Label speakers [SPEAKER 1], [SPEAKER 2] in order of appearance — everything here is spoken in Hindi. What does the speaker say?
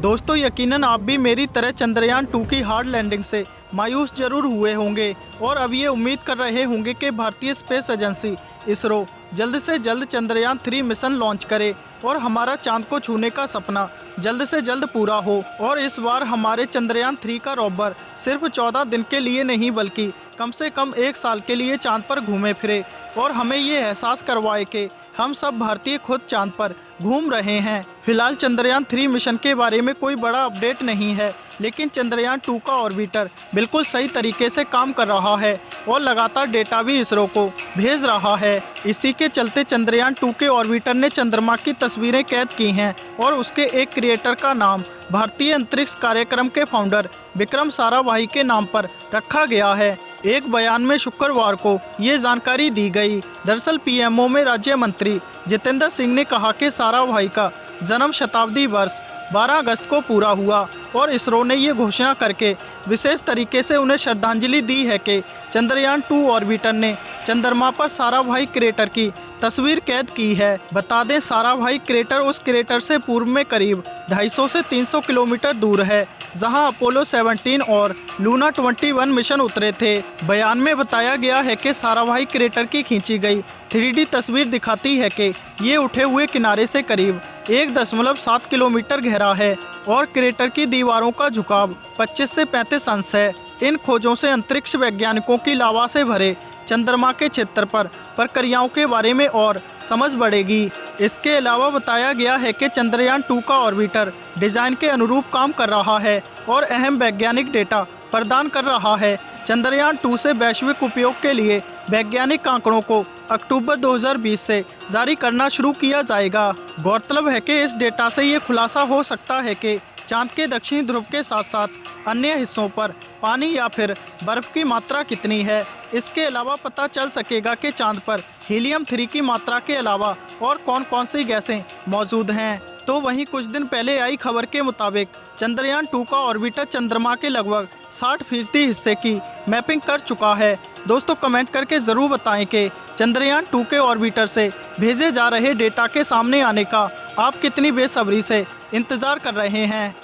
[SPEAKER 1] दोस्तों यकीनन आप भी मेरी तरह चंद्रयान 2 की हार्ड लैंडिंग से मायूस जरूर हुए होंगे और अब ये उम्मीद कर रहे होंगे कि भारतीय स्पेस एजेंसी इसरो जल्द से जल्द चंद्रयान 3 मिशन लॉन्च करे और हमारा चांद को छूने का सपना जल्द से जल्द पूरा हो। और इस बार हमारे चंद्रयान 3 का रोवर सिर्फ 14 दिन के लिए नहीं बल्कि कम से कम 1 साल के लिए चांद पर घूमे फिरे और हमें ये एहसास करवाए कि हम सब भारतीय खुद चांद पर घूम रहे हैं। फिलहाल चंद्रयान 3 मिशन के बारे में कोई बड़ा अपडेट नहीं है, लेकिन चंद्रयान 2 का ऑर्बिटर बिल्कुल सही तरीके से काम कर रहा है और लगातार डेटा भी इसरो को भेज रहा है। इसी के चलते चंद्रयान 2 के ऑर्बिटर ने चंद्रमा की तस्वीरें कैद की हैं और उसके एक क्रिएटर का नाम भारतीय अंतरिक्ष कार्यक्रम के फाउंडर विक्रम साराभाई के नाम पर रखा गया है। एक बयान में शुक्रवार को ये जानकारी दी गई। दरअसल पीएमओ में राज्य मंत्री जितेंद्र सिंह ने कहा कि साराभाई का जन्म शताब्दी वर्ष 12 अगस्त को पूरा हुआ और इसरो ने ये घोषणा करके विशेष तरीके से उन्हें श्रद्धांजलि दी है कि चंद्रयान 2 ऑर्बिटर ने चंद्रमा पर साराभाई क्रेटर की तस्वीर कैद की है। बता दें साराभाई क्रेटर उस क्रेटर से पूर्व में करीब 250 से 300 किलोमीटर दूर है जहां अपोलो 17 और लूना 21 मिशन उतरे थे। बयान में बताया गया है कि साराभाई क्रेटर की खींची गई 3D तस्वीर दिखाती है कि ये उठे हुए किनारे से करीब 1.7 किलोमीटर गहरा है और क्रेटर की दीवारों का झुकाव 25 से 35 अंश है। इन खोजों से अंतरिक्ष वैज्ञानिकों की लावा से भरे चंद्रमा के क्षेत्र पर प्रक्रियाओं के बारे में और समझ बढ़ेगी। इसके अलावा बताया गया है कि चंद्रयान 2 का ऑर्बिटर डिजाइन के अनुरूप काम कर रहा है और अहम वैज्ञानिक डेटा प्रदान कर रहा है। चंद्रयान 2 से वैश्विक उपयोग के लिए वैज्ञानिक आंकड़ों को अक्टूबर 2020 से जारी करना शुरू किया जाएगा। गौरतलब है कि इस डेटा से ये खुलासा हो सकता है कि चांद के दक्षिणी ध्रुव के साथ साथ अन्य हिस्सों पर पानी या फिर बर्फ की मात्रा कितनी है। इसके अलावा पता चल सकेगा कि चांद पर हीलियम 3 की मात्रा के अलावा और कौन कौन सी गैसें मौजूद हैं। तो वहीं कुछ दिन पहले आई खबर के मुताबिक चंद्रयान 2 का ऑर्बिटर चंद्रमा के लगभग 60% हिस्से की मैपिंग कर चुका है। दोस्तों कमेंट करके ज़रूर बताएं कि चंद्रयान 2 के ऑर्बिटर से भेजे जा रहे डेटा के सामने आने का आप कितनी बेसब्री से इंतज़ार कर रहे हैं।